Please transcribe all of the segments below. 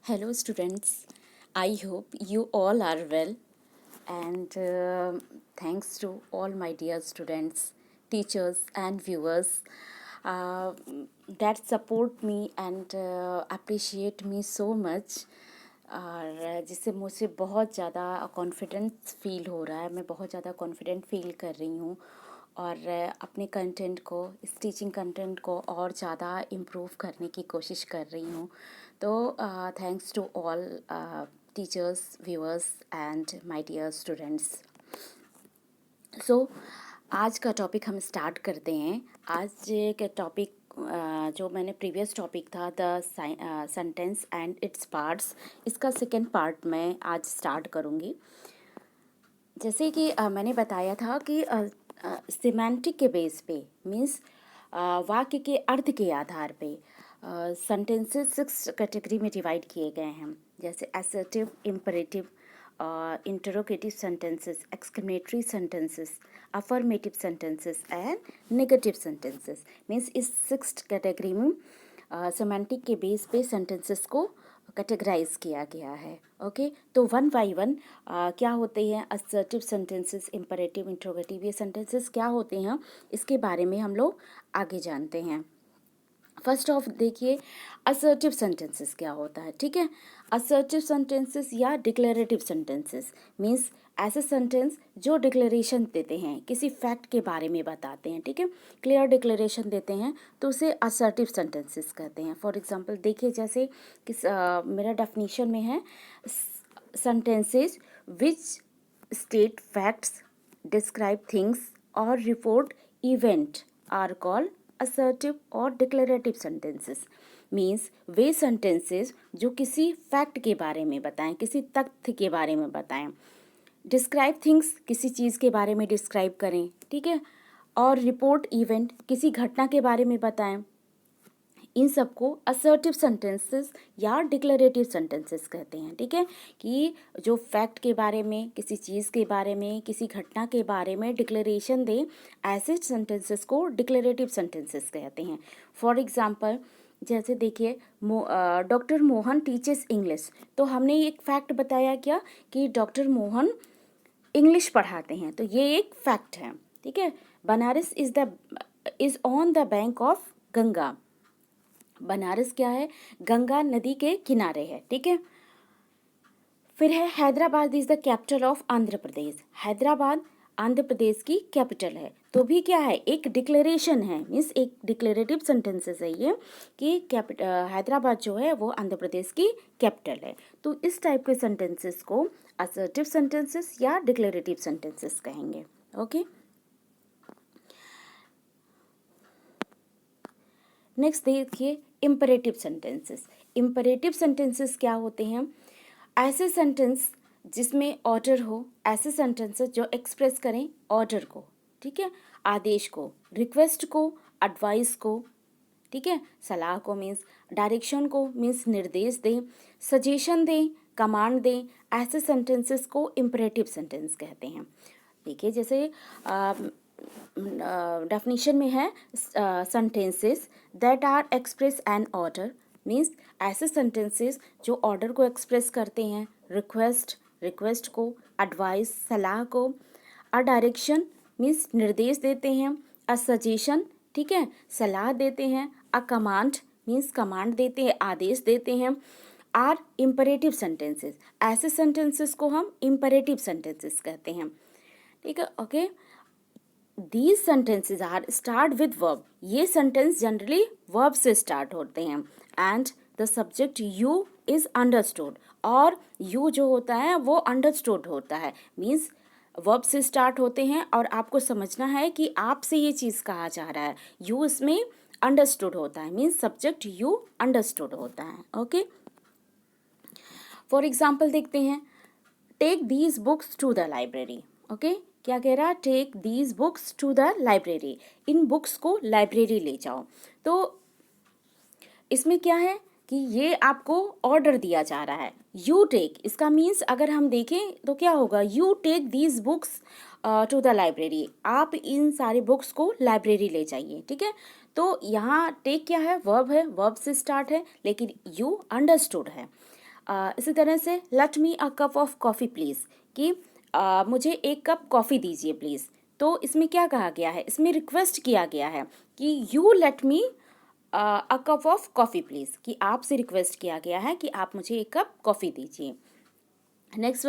Hello, students. I hope you all are well. And thanks to all my dear students, teachers, and viewers uh, that support me and appreciate me so much. और जिससे मुझे बहुत ज़्यादा confidence feel हो रहा है, मैं बहुत ज़्यादा कॉन्फिडेंट फील कर रही हूँ और अपने कंटेंट को, इस टीचिंग कंटेंट को और ज़्यादा इम्प्रूव करने की कोशिश कर रही हूँ. तो thanks to all teachers, viewers and my dear students. So आज का टॉपिक हम स्टार्ट करते हैं. आज के टॉपिक जो मैंने प्रीवियस टॉपिक था the sentence and its parts, इसका सेकेंड पार्ट मैं आज स्टार्ट करूँगी. जैसे कि मैंने बताया था कि सिमेंटिक के बेस पे मीन्स वाक्य के अर्थ के आधार पे सेंटेंसेस 6 कैटेगरी में डिवाइड किए गए हैं. जैसे assertive, imperative, interrogative sentences, exclamatory sentences, affirmative sentences and negative sentences. Means इस 6 कैटेगरी में सिमेंटिक के बेस पे सेंटेंसेस को कैटेगराइज किया गया है. ओके, तो वन बाय वन क्या होते हैं असर्टिव सेंटेंसेस, इम्परेटिव, इंट्रोगेटिव, ये सेंटेंसेस क्या होते हैं इसके बारे में हम लोग आगे जानते हैं. फर्स्ट ऑफ देखिए असर्टिव सेंटेंसेस क्या होता है. ठीक है, असर्टिव सेंटेंसेस या डिक्लेरेटिव सेंटेंसेस मीन्स ऐसे सेंटेंस जो डिक्लेरेशन देते हैं, किसी फैक्ट के बारे में बताते हैं. ठीक है, क्लियर डिक्लेरेशन देते हैं तो उसे असर्टिव सेंटेंसेस कहते हैं. फॉर एग्जांपल देखिए, जैसे मेरा डेफिनेशन में है sentences which state facts, describe things or report event are called assertive और declarative sentences. मीन्स वे sentences जो किसी फैक्ट के बारे में बताएं, किसी तथ्य के बारे में बताएं. डिस्क्राइब थिंग्स किसी चीज़ के बारे में डिस्क्राइब करें. ठीक है, और रिपोर्ट इवेंट किसी घटना के बारे में बताएं. इन सबको असर्टिव सेंटेंसेस या डिक्लेरेटिव सेंटेंसेस कहते हैं. ठीक है, कि जो फैक्ट के बारे में, किसी चीज़ के बारे में, किसी घटना के बारे में डिक्लेरेशन दे, ऐसे सेंटेंसेस को डिक्लेरेटिव सेंटेंसेस कहते हैं. फॉर एग्जांपल जैसे देखिए डॉक्टर मोहन टीचेस इंग्लिश. तो हमने एक फैक्ट बताया क्या कि डॉक्टर मोहन इंग्लिश पढ़ाते हैं, तो ये एक फैक्ट है. ठीक है, Banaras is on the bank of Ganga. Banaras क्या है, गंगा नदी के किनारे है. ठीक है, फिर है Hyderabad is the capital of Andhra Pradesh. Hyderabad Andhra Pradesh की कैपिटल है. तो भी क्या है, एक डिक्लेरेशन है, मीन्स एक डिक्लेरेटिव सेंटेंसेस है ये कि हैदराबाद जो है वो आंध्र प्रदेश की कैपिटल है. तो इस टाइप के सेंटेंसेस को असर्टिव सेंटेंसेस या डिक्लेरेटिव सेंटेंसेस कहेंगे. ओके, नेक्स्ट देखिए इम्परेटिव सेंटेंसेस. इम्परेटिव सेंटेंसेस क्या होते हैं, ऐसे सेंटेंस जिसमें ऑर्डर हो, ऐसे सेंटेंसेस जो एक्सप्रेस करें ऑर्डर को. ठीक है, आदेश को, रिक्वेस्ट को, एडवाइस को. ठीक है, सलाह को मीन्स, डायरेक्शन को मीन्स निर्देश दें, सजेशन दें, कमांड दें. ऐसे सेंटेंसेस को इम्परेटिव सेंटेंस कहते हैं. देखिए जैसे डेफिनेशन में है sentences that are express an order. Means ऐसे सेंटेंसेस जो ऑर्डर को एक्सप्रेस करते हैं, रिक्वेस्ट को, एडवाइस सलाह को, अ डायरेक्शन मीन्स निर्देश देते हैं, अ सजेशन ठीक है सलाह देते हैं, अ कमांड मीन्स कमांड देते हैं, आदेश देते हैं. आर इम्परेटिव सेंटेंसेस, ऐसे सेंटेंसेस को हम इम्परेटिव सेंटेंसेस कहते हैं. ठीक है, okay. These sentences are start with verb. ये sentence generally verb से start होते हैं. And the subject you is understood. और you जो होता है वो understood होता है. Means verb से start होते हैं और आपको समझना है कि आपसे ये चीज़ कहा जा रहा है. You इसमें understood होता है. Means subject you understood होता है. Okay. For example देखते हैं, take these books to the library. Okay. क्या कह रहा है, take these books to the library. इन बुक्स को लाइब्रेरी ले जाओ. तो इसमें क्या है कि ये आपको ऑर्डर दिया जा रहा है. यू टेक इसका मीन्स अगर हम देखें तो क्या होगा, you take these books to the library. आप इन सारी बुक्स को लाइब्रेरी ले जाइए. ठीक है, तो यहाँ टेक क्या है, वर्ब है, वर्ब से स्टार्ट है, लेकिन यू अंडरस्टूड है. इसी तरह से let me a cup of coffee please, कि मुझे एक कप कॉफ़ी दीजिए प्लीज़। तो इसमें क्या कहा गया है, इसमें रिक्वेस्ट किया गया है कि you let me a cup of coffee please, कि आपसे रिक्वेस्ट किया गया है कि आप मुझे एक कप कॉफ़ी दीजिए। Next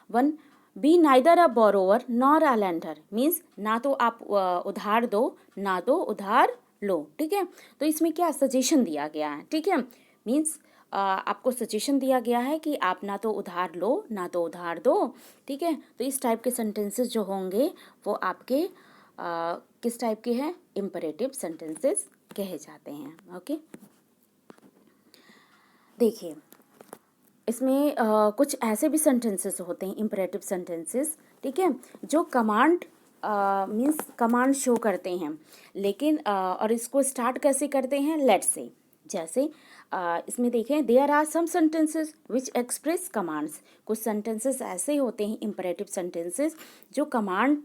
one, be neither a borrower nor a lender, means ना तो आप उधार दो ना तो उधार लो, ठीक है। तो इसमें क्या सजेशन दिया गया है, ठीक है, मीन्स आपको सजेशन दिया गया है कि आप ना तो उधार लो ना तो उधार दो, ठीक है। तो इस टाइप के सेंटेंसेस जो होंगे वो आपके किस टाइप के हैं, इम्परेटिव सेंटेंसेस कहे जाते हैं। ओके, देखिए इसमें कुछ ऐसे भी सेंटेंसेस होते हैं इम्परेटिव सेंटेंसेस, ठीक है, जो कमांड मीन्स कमांड शो करते हैं, लेकिन और इसको स्टार्ट कैसे करते हैं, लेट्स से। जैसे इसमें देखें, there are some sentences which express commands, कुछ सेंटेंसेस ऐसे होते हैं इम्परेटिव सेंटेंसेस जो कमांड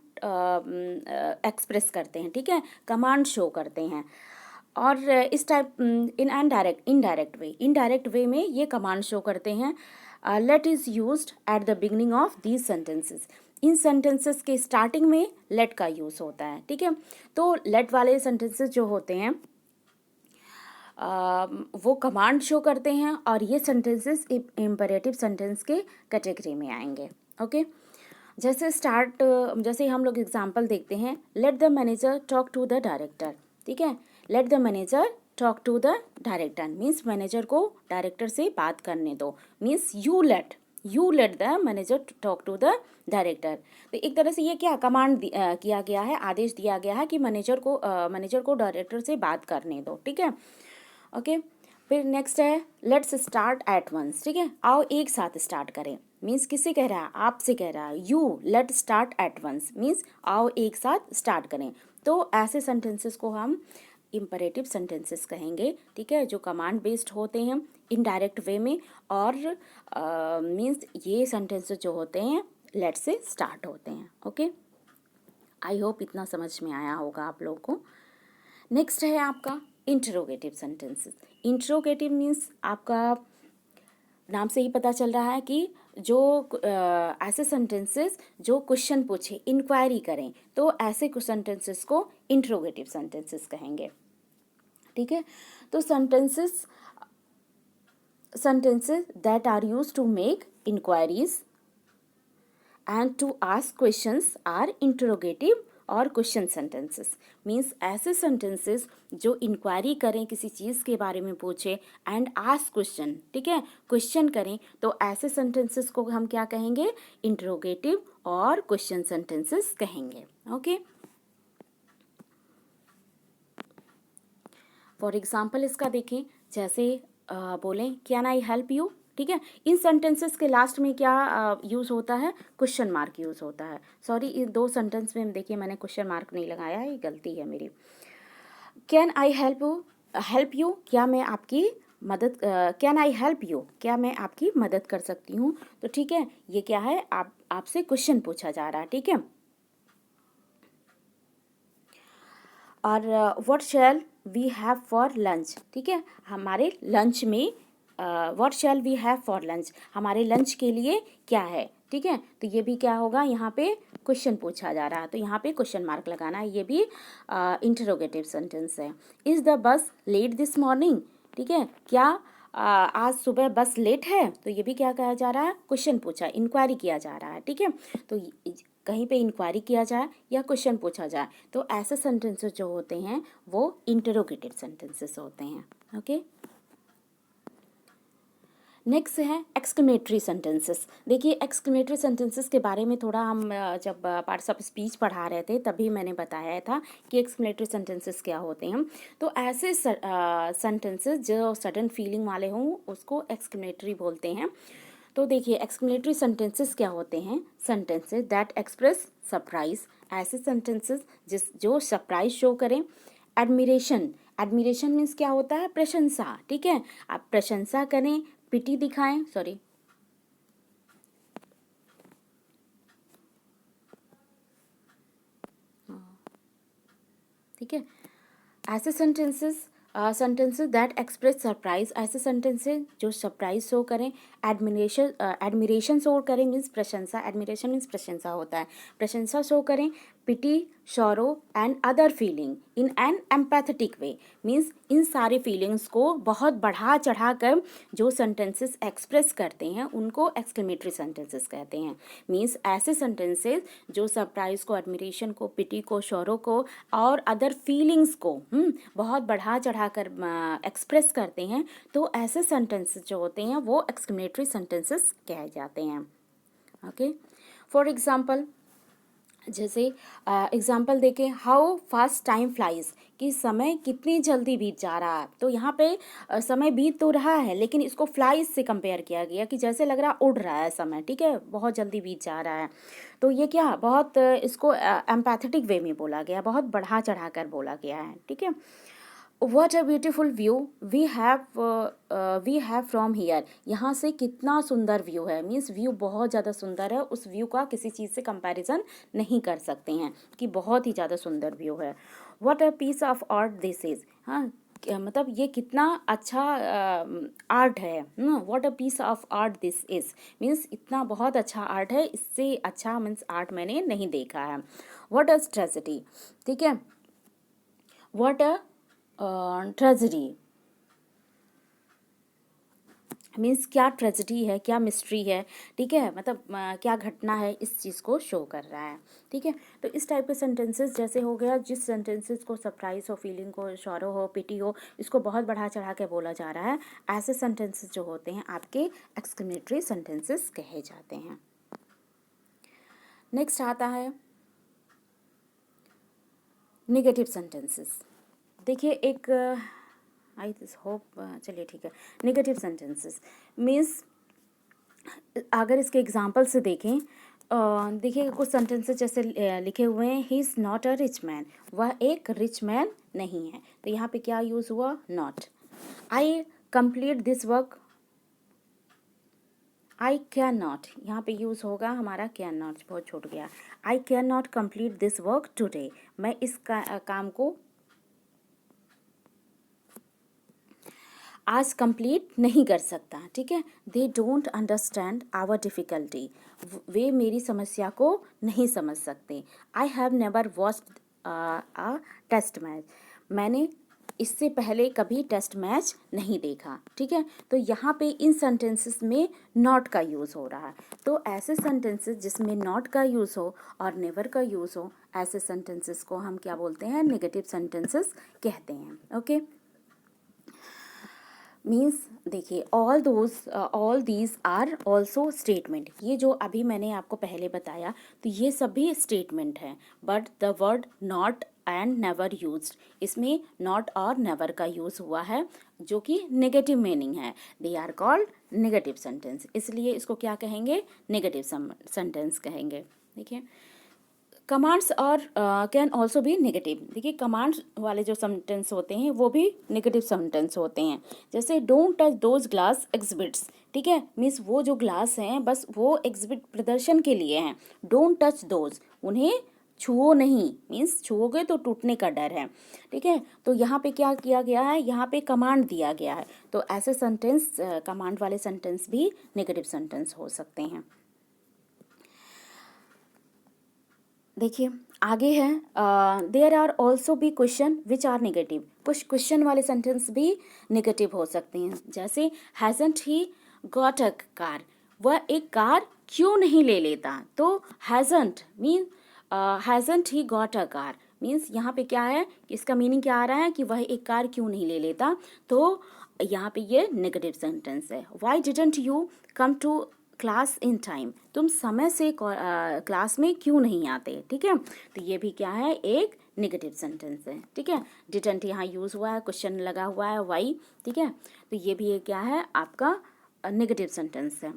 एक्सप्रेस करते हैं, ठीक है, कमांड शो करते हैं। और इस टाइप इनडायरेक्ट वे में ये कमांड शो करते हैं। Let is used at the beginning of these sentences, इन सेंटेंसेस के स्टार्टिंग में लेट का यूज़ होता है, ठीक है। तो लेट वाले सेंटेंसेस जो होते हैं वो कमांड शो करते हैं, और ये सेंटेंसेस इम्परेटिव सेंटेंस के कैटेगरी में आएंगे। ओके, जैसे हम लोग एग्जांपल देखते हैं, let the manager talk to the director, ठीक है, let the manager talk to the director means manager को डायरेक्टर से बात करने दो, means you let the manager talk to the director. तो एक तरह से ये क्या कमांड किया गया है, आदेश दिया गया है कि मैनेजर को डायरेक्टर से बात करने दो, ठीक है। ओके, फिर नेक्स्ट है लेट्स स्टार्ट एट वंस, ठीक है, आओ एक साथ स्टार्ट करें, मीन्स किससे कह रहा है, आपसे कह रहा है। You let start at once means आओ एक साथ स्टार्ट करें। तो ऐसे सेंटेंसेस को हम इम्परेटिव सेंटेंसेस कहेंगे, ठीक है, जो कमांड बेस्ड होते हैं इनडायरेक्ट वे में, और मीन्स ये सेंटेंसेस जो होते हैं लेट से स्टार्ट होते हैं। ओके, आई होप इतना समझ में आया होगा आप लोग को। नेक्स्ट है आपका इंटरोगेटिव सेंटेंसेस। इंटरोगेटिव मीन्स आपका नाम से ही पता चल रहा है कि जो ऐसे सेंटेंसेस जो क्वेश्चन पूछे, इंक्वायरी करें, तो ऐसे सेंटेंसेस को इंटरोगेटिव सेंटेंसेस कहेंगे, ठीक है। तो sentences that are used to make inquiries and to ask questions are interrogative और क्वेश्चन सेंटेंसेस। मीन्स ऐसे सेंटेंसेस जो इंक्वायरी करें, किसी चीज़ के बारे में पूछे, एंड आस्क क्वेश्चन, ठीक है, क्वेश्चन करें, तो ऐसे सेंटेंसेस को हम क्या कहेंगे, इंटरोगेटिव और क्वेश्चन सेंटेंसेस कहेंगे। ओके, फॉर एग्जाम्पल इसका देखें, जैसे बोलें कैन आई हेल्प यू, ठीक है, इन सेंटेंसेस के लास्ट में क्या यूज़ होता है, क्वेश्चन मार्क यूज़ होता है। सॉरी, इन दो सेंटेंस में देखिए मैंने क्वेश्चन मार्क नहीं लगाया है, ये गलती है मेरी। कैन आई हेल्प यू, क्या मैं आपकी मदद, कैन आई हेल्प यू, क्या मैं आपकी मदद कर सकती हूँ। तो ठीक है, ये क्या है, आपसे क्वेश्चन पूछा जा रहा है, ठीक है। और what shall we have for lunch, ठीक है, हमारे लंच में what shall we have for lunch, हमारे लंच के लिए क्या है, ठीक है। तो ये भी क्या होगा, यहाँ पे क्वेश्चन पूछा जा रहा है, तो यहाँ पे क्वेश्चन मार्क लगाना है, ये भी इंटरोगेटिव सेंटेंस है। Is the bus late this morning, ठीक है, क्या आज सुबह बस लेट है, तो ये भी क्या कहा जा रहा है, क्वेश्चन पूछा, इंक्वायरी किया जा रहा है, ठीक है। तो कहीं पे इंक्वायरी किया जाए या क्वेश्चन पूछा जाए, तो ऐसे सेंटेंसेस जो होते हैं वो इंटरोगेटिव सेंटेंसेस होते हैं। ओके, नेक्स्ट है एक्सक्लेमेटरी सेंटेंसेस। देखिए एक्सक्लेमेटरी सेंटेंसेस के बारे में थोड़ा हम जब पार्ट्स ऑफ स्पीच पढ़ा रहे थे तभी मैंने बताया था कि एक्सक्लेमेटरी सेंटेंसेस क्या होते हैं। तो ऐसे सेंटेंसेस जो सडन फीलिंग वाले हों उसको एक्सक्लेमेटरी बोलते हैं। तो देखिए एक्सक्लेमेटरी सेंटेंसेस क्या होते हैं, सेंटेंसेस दैट एक्सप्रेस सरप्राइज, ऐसे सेंटेंसेस जो सरप्राइज शो करें। एडमिरेशन मीन्स क्या होता है, प्रशंसा, ठीक है, आप प्रशंसा करें, पिटी दिखाएं, सॉरी, ठीक है। ऐसे sentences sentences that express surprise, ऐसे सेंटेंसेस जो सरप्राइज शो करें, एडमिरेशन शो करें मीन्स प्रशंसा, एडमिरेशन मीन्स प्रशंसा होता है, प्रशंसा शो करें, pity, sorrow and other feeling in an empathetic way, means इन सारी फीलिंग्स को बहुत बढ़ा चढ़ा कर जो सेंटेंसेस एक्सप्रेस करते हैं उनको एक्सक्लेमेटरी सेंटेंसेस कहते हैं। मीन्स ऐसे सेंटेंसेस जो सरप्राइज को, एडमिरेशन को, पिटी को, शोरो को और अदर फीलिंग्स को बहुत बढ़ा चढ़ा कर एक्सप्रेस करते हैं, तो ऐसे सेंटेंसेस जो होते हैं वो एक्सक्लेमेटरी सेंटेंसेस कहे जाते हैं। ओके, फॉर एग्जाम्पल, जैसे एग्जाम्पल देखें, हाउ फास्ट टाइम फ्लाइज, कि समय कितनी जल्दी बीत जा रहा है। तो यहाँ पे समय बीत तो रहा है लेकिन इसको फ्लाइज से कंपेयर किया गया कि जैसे लग रहा उड़ रहा है समय, ठीक है, बहुत जल्दी बीत जा रहा है। तो ये क्या बहुत इसको एम्पैथेटिक वे में बोला गया, बहुत बढ़ा चढ़ा कर बोला गया है, ठीक है। What a beautiful view we have from here, यहाँ से कितना सुंदर व्यू है, मीन्स व्यू बहुत ज़्यादा सुंदर है, उस व्यू का किसी चीज़ से कंपैरिजन नहीं कर सकते हैं कि बहुत ही ज़्यादा सुंदर व्यू है। What a piece of art this is, हाँ मतलब ये कितना अच्छा आर्ट है। What a piece of art this is means इतना बहुत अच्छा आर्ट है, इससे अच्छा मीन्स आर्ट मैंने नहीं देखा है। What a tragedy, ठीक है, what a ट्रेजेडी मीन्स क्या ट्रेजेडी है, क्या मिस्ट्री है, ठीक है, मतलब क्या घटना है, इस चीज़ को शो कर रहा है, ठीक है। तो इस टाइप के सेंटेंसेस जैसे हो गया, जिस सेंटेंसेस को सरप्राइज हो, फीलिंग को, शौरो हो, पिटी हो, इसको बहुत बढ़ा चढ़ा के बोला जा रहा है, ऐसे सेंटेंसेस जो होते हैं आपके एक्सक्लेमेटरी सेंटेंसेस कहे जाते हैं। नेक्स्ट आता है नेगेटिव सेंटेंसेस। देखिए एक आई होप, चलिए ठीक है, नेगेटिव सेंटेंसेस मीन्स अगर इसके एग्जांपल से देखें, देखिए कुछ सेंटेंसेस जैसे लिखे हुए हैं, he is not a rich man, वह एक रिच मैन नहीं है, तो यहाँ पे क्या यूज़ हुआ, not. I complete this work, I can not, यहाँ पे यूज़ होगा हमारा कैन नॉट, बहुत छूट गया, I can not complete this work today, मैं इस काम को आज कंप्लीट नहीं कर सकता, ठीक है। They don't understand our difficulty, वे मेरी समस्या को नहीं समझ सकते। I have never watched a test match, मैंने इससे पहले कभी टेस्ट मैच नहीं देखा, ठीक है। तो यहाँ पे इन सेंटेंसेस में नॉट का यूज़ हो रहा है, तो ऐसे सेंटेंसेस जिसमें नॉट का यूज़ हो और नेवर का यूज़ हो, ऐसे सेंटेंसेस को हम क्या बोलते हैं, नेगेटिव सेंटेंसेस कहते हैं। ओके, मीन्स देखिए all these are also statement, ये जो अभी मैंने आपको पहले बताया तो ये सभी स्टेटमेंट हैं, but the word not and never used, इसमें नॉट और नेवर का यूज़ हुआ है जो कि नेगेटिव मीनिंग है, they are called negative sentence, इसलिए इसको क्या कहेंगे, नेगेटिव सेंटेंस कहेंगे। देखिए कमांड्स और कैन ऑल्सो भी नेगेटिव, देखिए कमांड्स वाले जो सेंटेंस होते हैं वो भी नेगेटिव सेंटेंस होते हैं, जैसे don't touch those glass exhibits, ठीक है, मीन्स वो जो ग्लास हैं बस वो एग्जिबिट प्रदर्शन के लिए हैं, डोंट टच दोज, उन्हें छुओ नहीं, मीन्स छुओगे तो टूटने का डर है, ठीक है। तो यहाँ पे क्या किया गया है, यहाँ पे कमांड दिया गया है, तो ऐसे सेंटेंस कमांड वाले सेंटेंस भी नेगेटिव सेंटेंस हो सकते हैं। देखिए आगे है, देयर आर ऑल्सो भी क्वेश्चन विच आर नेगेटिव, कुछ क्वेश्चन वाले सेंटेंस भी नेगेटिव हो सकते हैं, जैसे hasn't he got a car, वह एक कार क्यों नहीं ले लेता, तो hasn't mean hasn't he got a car means यहाँ पे क्या है, इसका मीनिंग क्या आ रहा है कि वह एक कार क्यों नहीं ले लेता, तो यहाँ पे ये नेगेटिव सेंटेंस है। Why didn't you come to class in time, तुम समय से क्लास में क्यों नहीं आते, ठीक है, तो ये भी क्या है, एक नेगेटिव सेंटेंस है, ठीक है। डिडंट यहाँ यूज़ हुआ है, क्वेश्चन लगा हुआ है वाई, ठीक है, तो ये भी क्या है, आपका नेगेटिव सेंटेंस है।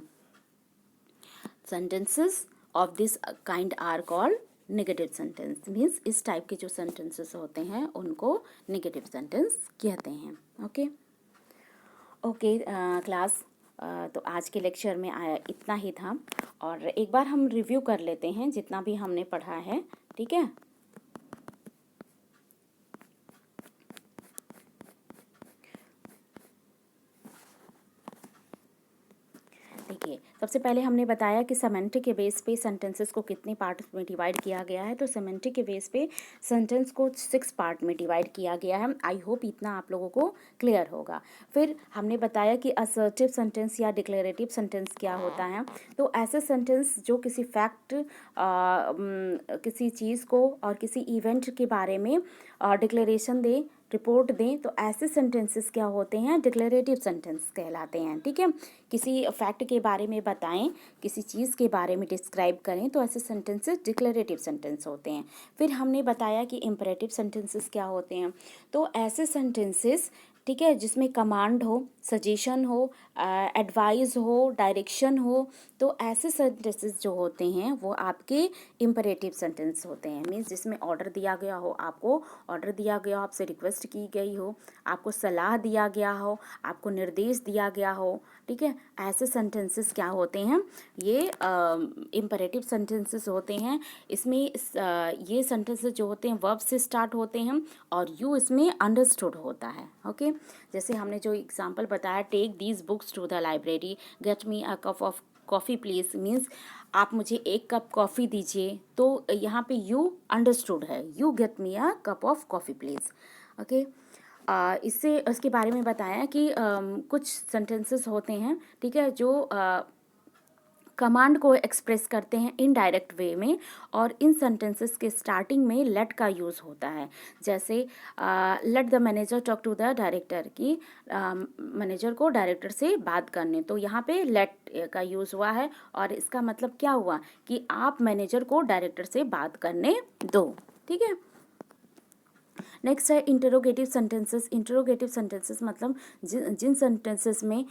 Sentences of this kind are called negative sentence, means इस टाइप के जो सेंटेंसेस होते हैं उनको नेगेटिव सेंटेंस कहते हैं। ओके ओके क्लास, तो आज के लेक्चर में इतना ही था, और एक बार हम रिव्यू कर लेते हैं जितना भी हमने पढ़ा है, ठीक है। देखिए, सबसे पहले हमने बताया कि सेमेंटिक के बेस पे सेंटेंसेस को कितने पार्ट में डिवाइड किया गया है। तो सेमेंटिक के बेस पे सेंटेंस को 6 पार्ट में डिवाइड किया गया है। आई होप इतना आप लोगों को क्लियर होगा। फिर हमने बताया कि असर्टिव सेंटेंस या डिक्लेरेटिव सेंटेंस क्या होता है। तो ऐसे सेंटेंस जो किसी फैक्ट, किसी चीज़ को और किसी इवेंट के बारे में डिक्लेरेशन दे, रिपोर्ट दें, तो ऐसे सेंटेंसेस क्या होते हैं, डिक्लेरेटिव सेंटेंस कहलाते हैं। ठीक है, किसी फैक्ट के बारे में बताएं, किसी चीज़ के बारे में डिस्क्राइब करें, तो ऐसे सेंटेंसेस डिक्लेरेटिव सेंटेंस होते हैं। फिर हमने बताया कि इम्परेटिव सेंटेंसेस क्या होते हैं। तो ऐसे सेंटेंसेस, ठीक है, जिसमें कमांड हो, सजेशन हो, एडवाइस हो, डायरेक्शन हो, तो ऐसे सेंटेंसेस जो होते हैं वो आपके इम्परेटिव सेंटेंस होते हैं। मीन्स जिसमें ऑर्डर दिया गया हो, आपको ऑर्डर दिया गया हो, आपसे रिक्वेस्ट की गई हो, आपको सलाह दिया गया हो, आपको निर्देश दिया गया हो। ठीक है, ऐसे सेंटेंसेस क्या होते हैं, ये इम्परेटिव सेंटेंसेस होते हैं। इसमें ये सेंटेंसेस जो होते हैं वर्ब से स्टार्ट होते हैं और यू इसमें अंडरस्टूड होता है। ओके, जैसे हमने जो एग्जांपल बताया, take these books to the library, get me a cup of coffee please, means आप मुझे एक कप कॉफ़ी दीजिए। तो यहाँ पे यू अंडरस्टूड है, you get me a cup of coffee please. Okay, इससे उसके बारे में बताया कि कुछ सेंटेंसेस होते हैं, ठीक है, जो कमांड को एक्सप्रेस करते हैं इनडायरेक्ट वे में, और इन सेंटेंसेस के स्टार्टिंग में लेट का यूज़ होता है। जैसे let the manager talk to the director, की मैनेजर को डायरेक्टर से बात करने, तो यहाँ पे लेट का यूज़ हुआ है और इसका मतलब क्या हुआ कि आप मैनेजर को डायरेक्टर से बात करने दो। ठीक है, नेक्स्ट है इंटरोगेटिव सेंटेंसेस। इंटरोगेटिव सेंटेंसेस मतलब जिन सेंटेंसेस में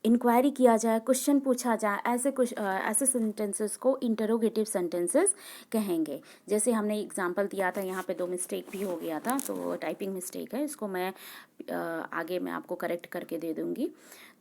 इंक्वायरी किया जाए, क्वेश्चन पूछा जाए, ऐसे सेंटेंसेस को इंटरोगेटिव सेंटेंसेस कहेंगे। जैसे हमने एग्जांपल दिया था, यहाँ पे 2 मिस्टेक भी हो गया था, तो टाइपिंग मिस्टेक है, इसको मैं आगे मैं आपको करेक्ट करके दे दूँगी।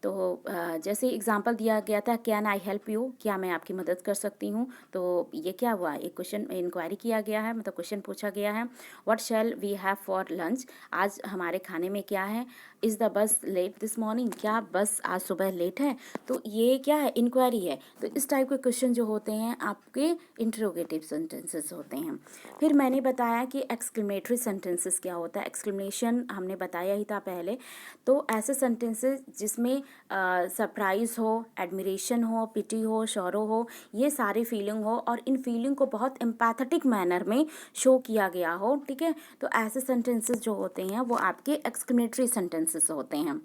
तो जैसे एग्जांपल दिया गया था, कैन आई हेल्प यू, क्या मैं आपकी मदद कर सकती हूँ। तो ये क्या हुआ, एक क्वेश्चन इंक्वायरी किया गया है, मतलब क्वेश्चन पूछा गया है। What shall we have for lunch, आज हमारे खाने में क्या है। Is the bus late this morning, क्या बस आज सुबह लेट है। तो ये क्या है, इंक्वायरी है। तो इस टाइप के क्वेश्चन जो होते हैं आपके इंटरोगेटिव सेंटेंसेस होते हैं। फिर मैंने बताया कि एक्सक्लेमेटरी सेंटेंसेस क्या होता है। एक्सक्लेमेशन हमने बताया ही था पहले। तो ऐसे सेंटेंसेस जिसमें सरप्राइज़ हो, एडमिरेशन हो, पिटी हो, शौरो हो, ये सारी फीलिंग हो और इन फीलिंग को बहुत एम्पैथेटिक मैनर में शो किया गया हो। ठीक है, तो ऐसे सेंटेंसेस जो होते हैं वो आपके एक्सक्लेमेटरी सेंटेंसेस होते हैं।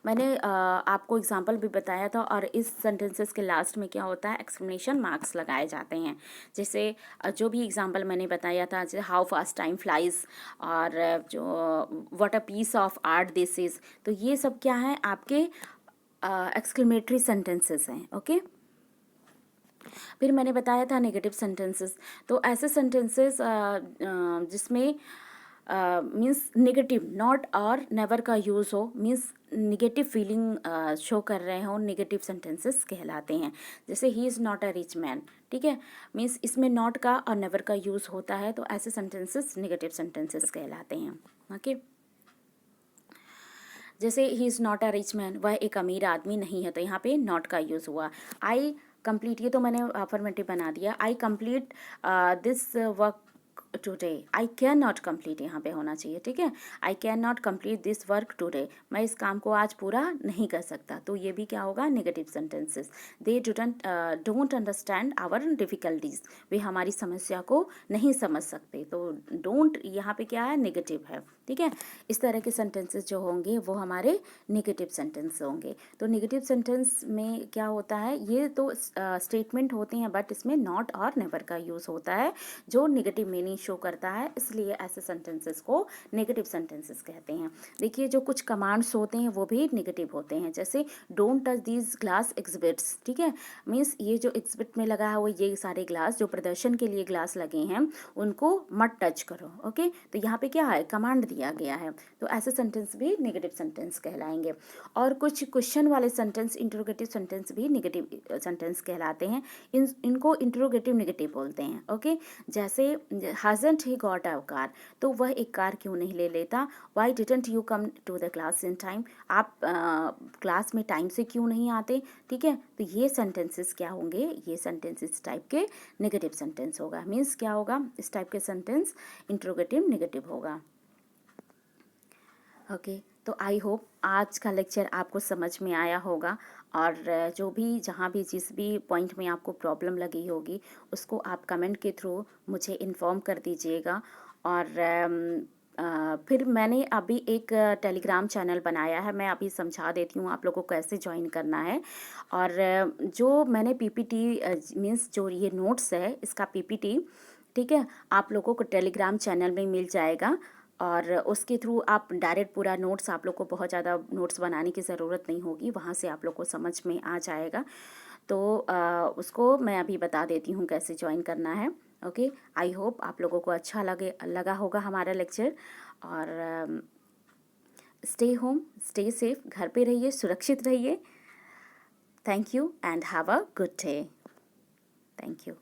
मैंने आपको एग्जांपल भी बताया था, और इस सेंटेंसेस के लास्ट में क्या होता है, एक्सक्लेमेशन मार्क्स लगाए जाते हैं। जैसे जो भी एग्जांपल मैंने बताया था, जैसे हाउ फास्ट टाइम फ्लाइज, और जो what a piece of art this is, तो ये सब क्या है, आपके एक्सक्लेमेटरी सेंटेंसेस हैं। ओके, फिर मैंने बताया था नेगेटिव सेंटेंसेस। तो ऐसे सेंटेंसेस जिसमें मीन्स नेगेटिव, नॉट और नेवर का यूज़ हो, मीन्स नेगेटिव फीलिंग शो कर रहे हो, नेगेटिव सेंटेंसेस कहलाते हैं। जैसे he is not a rich man, ठीक है, मीन्स इसमें नॉट का और नेवर का यूज़ होता है, तो ऐसे सेंटेंसेस नेगेटिव सेंटेंसेस कहलाते हैं। ओके, जैसे he is not a rich man, वह एक अमीर आदमी नहीं है, तो यहाँ पे नॉट का यूज़ हुआ। आई कंप्लीट, ये तो मैंने अफर्मेटिव बना दिया। आई complete this work today, I can not complete यहाँ पे होना चाहिए। ठीक है, I can not complete this work today, मैं इस काम को आज पूरा नहीं कर सकता, तो ये भी क्या होगा, negative sentences. They don't understand our difficulties, वे हमारी समस्या को नहीं समझ सकते, तो डोंट यहाँ पे क्या है, नेगेटिव है। ठीक है, इस तरह के सेंटेंसेस जो होंगे वो हमारे नेगेटिव सेंटेंस होंगे। तो नेगेटिव सेंटेंस में क्या होता है, ये तो स्टेटमेंट होते हैं, बट इसमें नॉट और नेवर का यूज़ होता है जो नेगेटिव मीनिंग शो करता है, इसलिए ऐसे सेंटेंसेस को नेगेटिव सेंटेंसेस कहते हैं। देखिए, जो कुछ कमांड्स होते हैं वो भी नेगेटिव होते हैं, जैसे don't touch these glass exhibits. ठीक है, मीन्स ये जो एग्जिबिट में लगा है वो ये सारे ग्लास, जो प्रदर्शन के लिए ग्लास लगे हैं, उनको मत टच करो। ओके, तो यहाँ पे क्या है, कमांड दिया गया है, तो ऐसे सेंटेंस भी नेगेटिव सेंटेंस कहलाएंगे। और कुछ क्वेश्चन वाले सेंटेंस, इंटरोगेटिव सेंटेंस भी नेगेटिव सेंटेंस कहलाते हैं। इनको इंटरोगेटिव नेगेटिव बोलते हैं। ओके, जैसे hasn't he got a car? तो वह एक कार क्यों नहीं ले लेता? Why didn't you come to the class in time? आप क्लास में टाइम से क्यों नहीं आते? ठीक है, तो ये सेंटेंसेस क्या होंगे? ये सेंटेंस इस टाइप के नेगेटिव सेंटेंस होगा। मीन्स क्या होगा? इस टाइप के सेंटेंस इंट्रोगेटिव नेगेटिव होगा। ओके, तो आई होप आज का लेक्चर आपको समझ में आया होगा, और जो भी जहाँ भी जिस भी पॉइंट में आपको प्रॉब्लम लगी होगी उसको आप कमेंट के थ्रू मुझे इन्फॉर्म कर दीजिएगा। और फिर मैंने अभी एक टेलीग्राम चैनल बनाया है, मैं अभी समझा देती हूँ आप लोगों को कैसे ज्वाइन करना है। और जो मैंने पीपीटी मीन्स जो ये नोट्स है इसका पीपीटी, ठीक है, आप लोगों को टेलीग्राम चैनल में मिल जाएगा, और उसके थ्रू आप डायरेक्ट पूरा नोट्स, आप लोग को बहुत ज़्यादा नोट्स बनाने की ज़रूरत नहीं होगी, वहाँ से आप लोग को समझ में आ जाएगा। तो उसको मैं अभी बता देती हूँ कैसे ज्वाइन करना है। ओके, आई होप आप लोगों को अच्छा लगा होगा हमारा लेक्चर। और स्टे होम, स्टे सेफ, घर पे रहिए, सुरक्षित रहिए। Thank you and have a good day. Thank you.